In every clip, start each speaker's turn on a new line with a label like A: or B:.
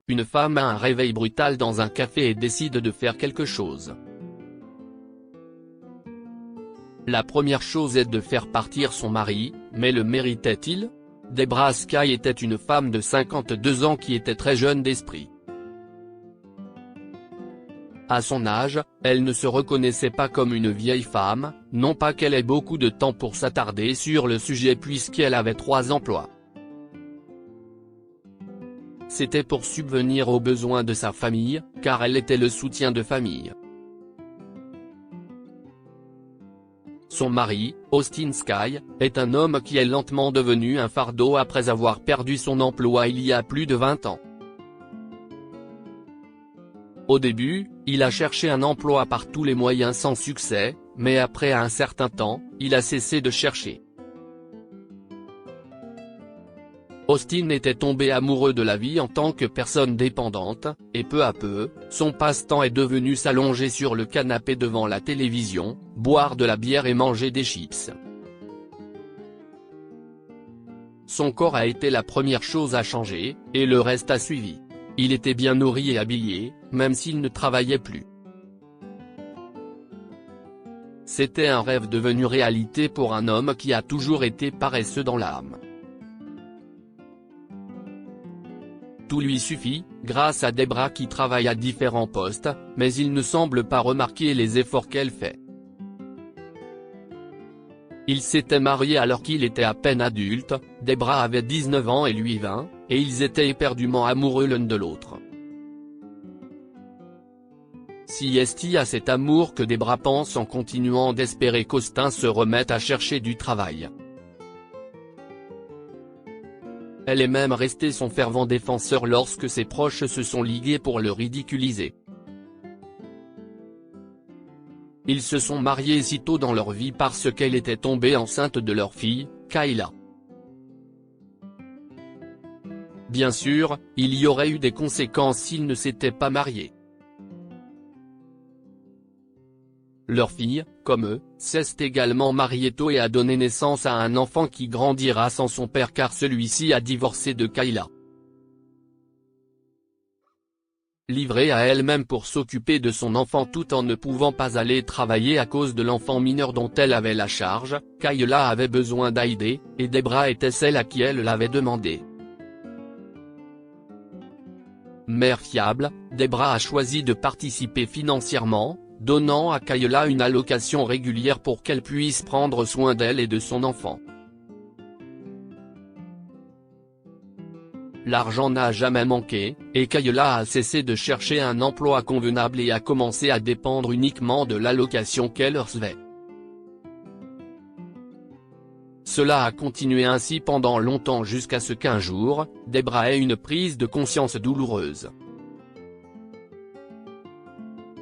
A: Une femme a un réveil brutal dans un café et décide de faire quelque chose. La première chose est de faire partir son mari, mais le méritait-il? Debra Sky était une femme de 52 ans qui était très jeune d'esprit. À son âge, elle ne se reconnaissait pas comme une vieille femme, non pas qu'elle ait beaucoup de temps pour s'attarder sur le sujet puisqu'elle avait 3 emplois. C'était pour subvenir aux besoins de sa famille, car elle était le soutien de famille. Son mari, Austin Sky, est un homme qui est lentement devenu un fardeau après avoir perdu son emploi il y a plus de 20 ans. Au début, il a cherché un emploi par tous les moyens sans succès, mais après un certain temps, il a cessé de chercher. Austin était tombé amoureux de la vie en tant que personne dépendante, et peu à peu, son passe-temps est devenu s'allonger sur le canapé devant la télévision, boire de la bière et manger des chips. Son corps a été la première chose à changer, et le reste a suivi. Il était bien nourri et habillé, même s'il ne travaillait plus. C'était un rêve devenu réalité pour un homme qui a toujours été paresseux dans l'âme. Tout lui suffit, grâce à Debra qui travaille à différents postes, mais il ne semble pas remarquer les efforts qu'elle fait. Ils s'étaient mariés alors qu'il était à peine adulte, Debra avait 19 ans et lui 20, et ils étaient éperdument amoureux l'un de l'autre. Si Esti a cet amour que Debra pense en continuant d'espérer qu'Austin se remette à chercher du travail. Elle est même restée son fervent défenseur lorsque ses proches se sont ligués pour le ridiculiser. Ils se sont mariés si tôt dans leur vie parce qu'elle était tombée enceinte de leur fille, Kayla. Bien sûr, il y aurait eu des conséquences s'ils ne s'étaient pas mariés. Leur fille, comme eux, s'est également mariée tôt et a donné naissance à un enfant qui grandira sans son père car celui-ci a divorcé de Kayla. Livrée à elle-même pour s'occuper de son enfant tout en ne pouvant pas aller travailler à cause de l'enfant mineur dont elle avait la charge, Kayla avait besoin d'aide, et Debra était celle à qui elle l'avait demandé. Mère fiable, Debra a choisi de participer financièrement, donnant à Kayla une allocation régulière pour qu'elle puisse prendre soin d'elle et de son enfant. L'argent n'a jamais manqué, et Kayla a cessé de chercher un emploi convenable et a commencé à dépendre uniquement de l'allocation qu'elle recevait. Cela a continué ainsi pendant longtemps jusqu'à ce qu'un jour, Debra ait une prise de conscience douloureuse.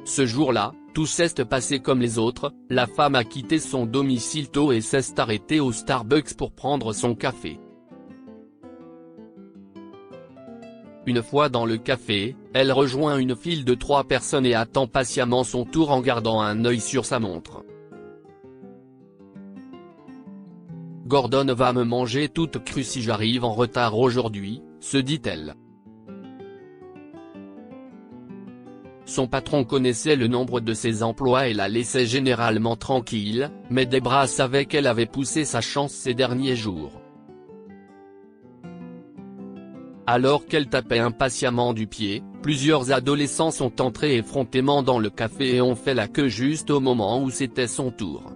A: Ce jour-là, tout s'est passé comme les autres, la femme a quitté son domicile tôt et s'est arrêtée au Starbucks pour prendre son café. Une fois dans le café, elle rejoint une file de 3 personnes et attend patiemment son tour en gardant un œil sur sa montre. Gordon va me manger toute crue si j'arrive en retard aujourd'hui, se dit-elle. Son patron connaissait le nombre de ses emplois et la laissait généralement tranquille, mais Debra savait qu'elle avait poussé sa chance ces derniers jours. Alors qu'elle tapait impatiemment du pied, plusieurs adolescents sont entrés effrontément dans le café et ont fait la queue juste au moment où c'était son tour.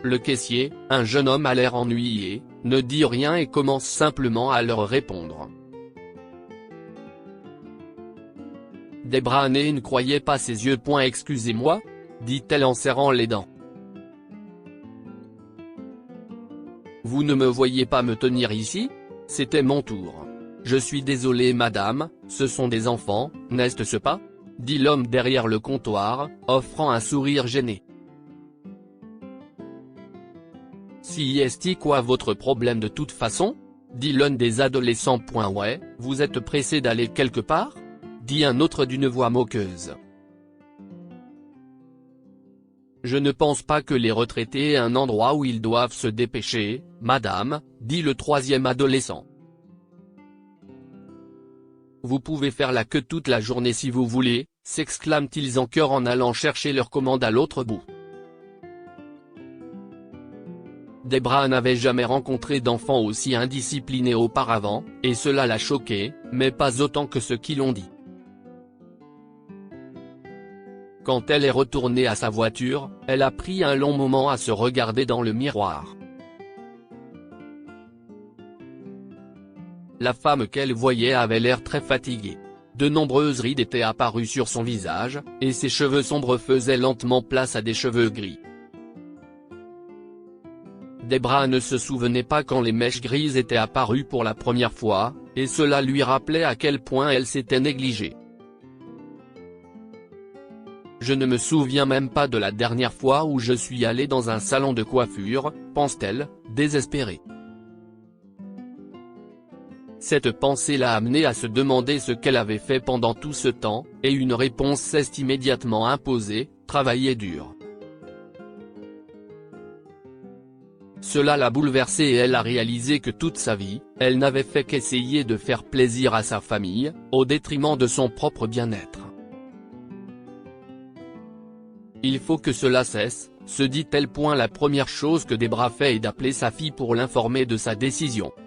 A: Le caissier, un jeune homme à l'air ennuyé, ne dit rien et commence simplement à leur répondre. Debra ne croyait pas ses yeux. Excusez-moi, dit-elle en serrant les dents. Vous ne me voyez pas me tenir ici? C'était mon tour. Je suis désolé madame, ce sont des enfants, n'est-ce pas? Dit l'homme derrière le comptoir, offrant un sourire gêné. Si est quoi votre problème de toute façon? Dit l'un des adolescents. Ouais, vous êtes pressé d'aller quelque part? Dit un autre d'une voix moqueuse. Je ne pense pas que les retraités aient un endroit où ils doivent se dépêcher, madame, dit le troisième adolescent. Vous pouvez faire la queue toute la journée si vous voulez, s'exclament-ils en chœur en allant chercher leur commande à l'autre bout. Debra n'avait jamais rencontré d'enfant aussi indiscipliné auparavant, et cela l'a choquée, mais pas autant que ceux qui l'ont dit. Quand elle est retournée à sa voiture, elle a pris un long moment à se regarder dans le miroir. La femme qu'elle voyait avait l'air très fatiguée. De nombreuses rides étaient apparues sur son visage, et ses cheveux sombres faisaient lentement place à des cheveux gris. Debra ne se souvenait pas quand les mèches grises étaient apparues pour la première fois, et cela lui rappelait à quel point elle s'était négligée. Je ne me souviens même pas de la dernière fois où je suis allée dans un salon de coiffure, pense-t-elle, désespérée. Cette pensée l'a amenée à se demander ce qu'elle avait fait pendant tout ce temps, et une réponse s'est immédiatement imposée: travailler dur. Cela l'a bouleversée et elle a réalisé que toute sa vie, elle n'avait fait qu'essayer de faire plaisir à sa famille, au détriment de son propre bien-être. Il faut que cela cesse, se dit-elle. La première chose que Debra fait est d'appeler sa fille pour l'informer de sa décision. «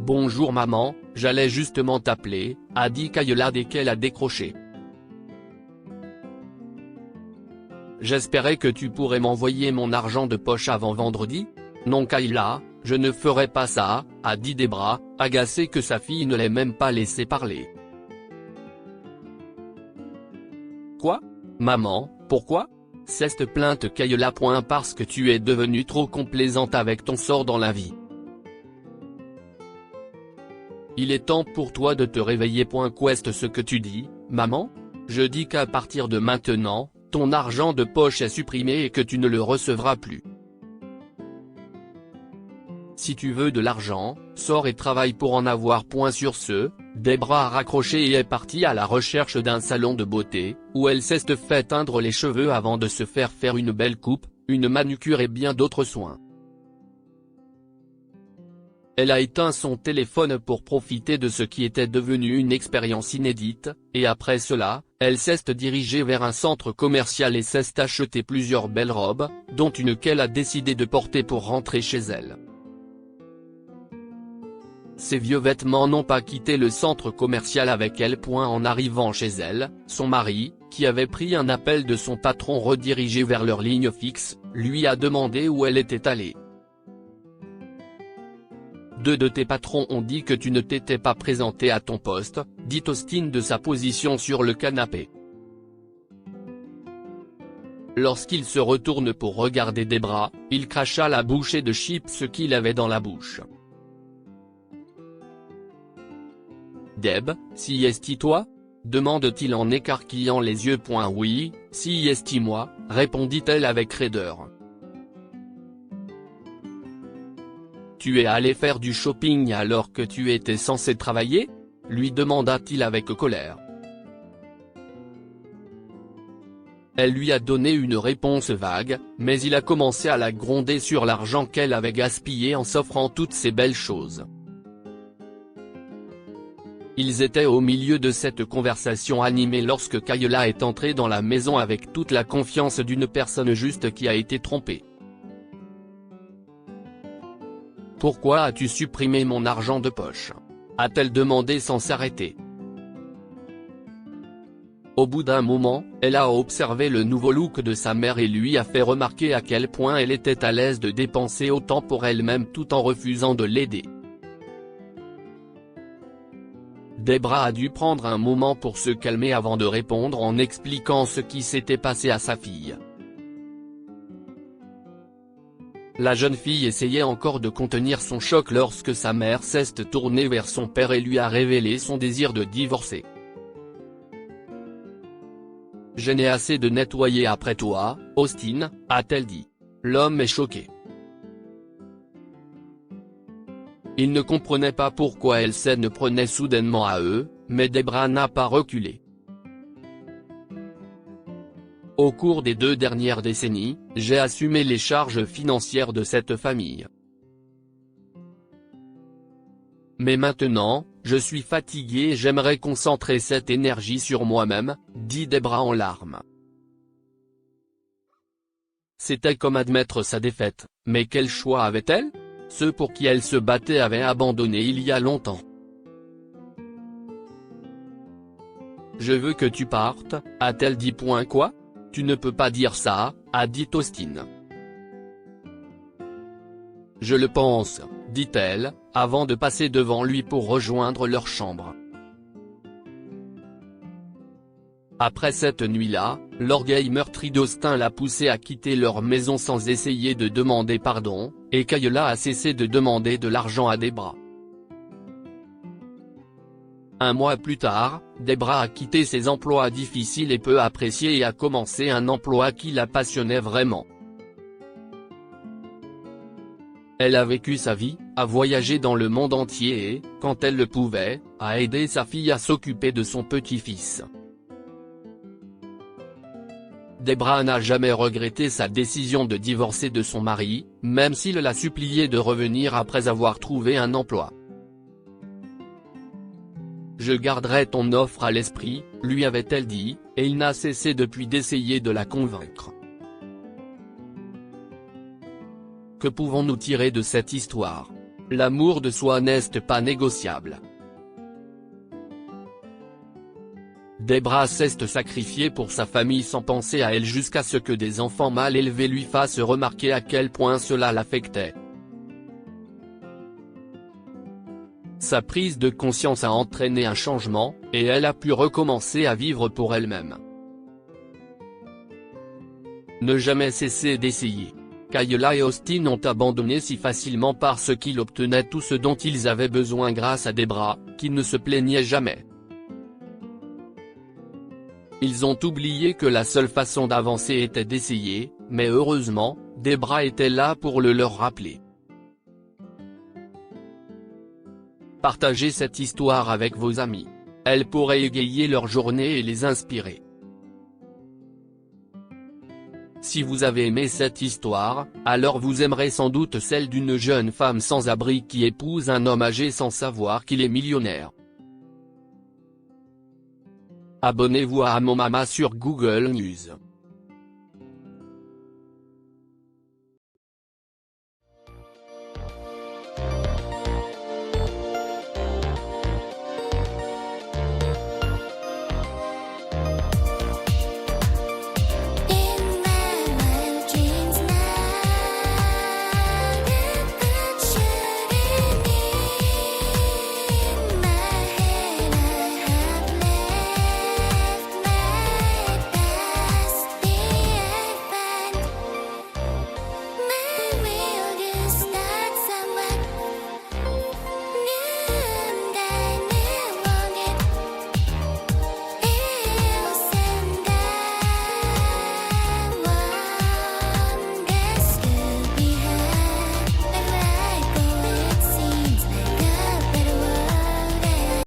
A: Bonjour maman, j'allais justement t'appeler », a dit Kayla dès qu'elle a décroché. « J'espérais que tu pourrais m'envoyer mon argent de poche avant vendredi ?» « Non Kayla, je ne ferai pas ça », a dit Debra, agacée que sa fille ne l'ait même pas laissé parler. « Quoi ? Maman, pourquoi ? s'est plainte Kayla. « Parce que tu es devenue trop complaisante avec ton sort dans la vie. Il est temps pour toi de te réveiller. Qu'est-ce ce que tu dis, maman ? Je dis qu'à partir de maintenant, ton argent de poche est supprimé et que tu ne le recevras plus. Si tu veux de l'argent, sors et travaille pour en avoir. » Sur ce, Debra a raccroché et est partie à la recherche d'un salon de beauté, où elle s'est fait teindre les cheveux avant de se faire une belle coupe, une manucure et bien d'autres soins. Elle a éteint son téléphone pour profiter de ce qui était devenu une expérience inédite, et après cela, elle s'est dirigée vers un centre commercial et s'est acheté plusieurs belles robes, dont une qu'elle a décidé de porter pour rentrer chez elle. Ces vieux vêtements n'ont pas quitté le centre commercial avec elle. En arrivant chez elle, son mari, qui avait pris un appel de son patron redirigé vers leur ligne fixe, lui a demandé où elle était allée. « Deux de tes patrons ont dit que tu ne t'étais pas présenté à ton poste », dit Austin de sa position sur le canapé. Lorsqu'il se retourne pour regarder Debra, il cracha la bouchée de chips qu'il avait dans la bouche. « Deb, si est-ce toi ? » demande-t-il en écarquillant les yeux. « Oui, si est-ce moi », répondit-elle avec raideur. « Tu es allé faire du shopping alors que tu étais censé travailler ? » lui demanda-t-il avec colère. Elle lui a donné une réponse vague, mais il a commencé à la gronder sur l'argent qu'elle avait gaspillé en s'offrant toutes ces belles choses. Ils étaient au milieu de cette conversation animée lorsque Kayla est entrée dans la maison avec toute la confiance d'une personne juste qui a été trompée. « Pourquoi as-tu supprimé mon argent de poche ? » a-t-elle demandé sans s'arrêter. Au bout d'un moment, elle a observé le nouveau look de sa mère et lui a fait remarquer à quel point elle était à l'aise de dépenser autant pour elle-même tout en refusant de l'aider. Debra a dû prendre un moment pour se calmer avant de répondre en expliquant ce qui s'était passé à sa fille. La jeune fille essayait encore de contenir son choc lorsque sa mère s'est tournée vers son père et lui a révélé son désir de divorcer. « Je n'ai assez de nettoyer après toi, Austin », a-t-elle dit. L'homme est choqué. Il ne comprenait pas pourquoi elle s'en prenait soudainement à eux, mais Debra n'a pas reculé. Au cours des 2 dernières décennies, j'ai assumé les charges financières de cette famille. Mais maintenant, Je suis fatiguée et j'aimerais concentrer cette énergie sur moi-même, dit Debra en larmes. C'était comme admettre sa défaite, mais quel choix avait-elle? Ceux pour qui elle se battait avaient abandonné il y a longtemps. Je veux que tu partes, a-t-elle dit. Quoi? Tu ne peux pas dire ça, a dit Austin. Je le pense, dit-elle, avant de passer devant lui pour rejoindre leur chambre. Après cette nuit-là, l'orgueil meurtri d'Austin l'a poussé à quitter leur maison sans essayer de demander pardon, et Kayla a cessé de demander de l'argent à Debra. Un mois plus tard, Debra a quitté ses emplois difficiles et peu appréciés et a commencé un emploi qui la passionnait vraiment. Elle a vécu sa vie, a voyagé dans le monde entier et, quand elle le pouvait, a aidé sa fille à s'occuper de son petit-fils. Debra n'a jamais regretté sa décision de divorcer de son mari, même s'il l'a supplié de revenir après avoir trouvé un emploi. Je garderai ton offre à l'esprit, lui avait-elle dit, et il n'a cessé depuis d'essayer de la convaincre. Que pouvons-nous tirer de cette histoire? L'amour de soi n'est pas négociable. Debra s'est sacrifiée pour sa famille sans penser à elle jusqu'à ce que des enfants mal élevés lui fassent remarquer à quel point cela l'affectait. Sa prise de conscience a entraîné un changement, et elle a pu recommencer à vivre pour elle-même. Ne jamais cesser d'essayer. Kayla et Austin ont abandonné si facilement parce qu'ils obtenaient tout ce dont ils avaient besoin grâce à Debra, qui ne se plaignait jamais. Ils ont oublié que la seule façon d'avancer était d'essayer, mais heureusement, Debra était là pour le leur rappeler. Partagez cette histoire avec vos amis. Elle pourrait égayer leur journée et les inspirer. Si vous avez aimé cette histoire, alors vous aimerez sans doute celle d'une jeune femme sans abri qui épouse un homme âgé sans savoir qu'il est millionnaire. Abonnez-vous à Mon Mama sur Google News.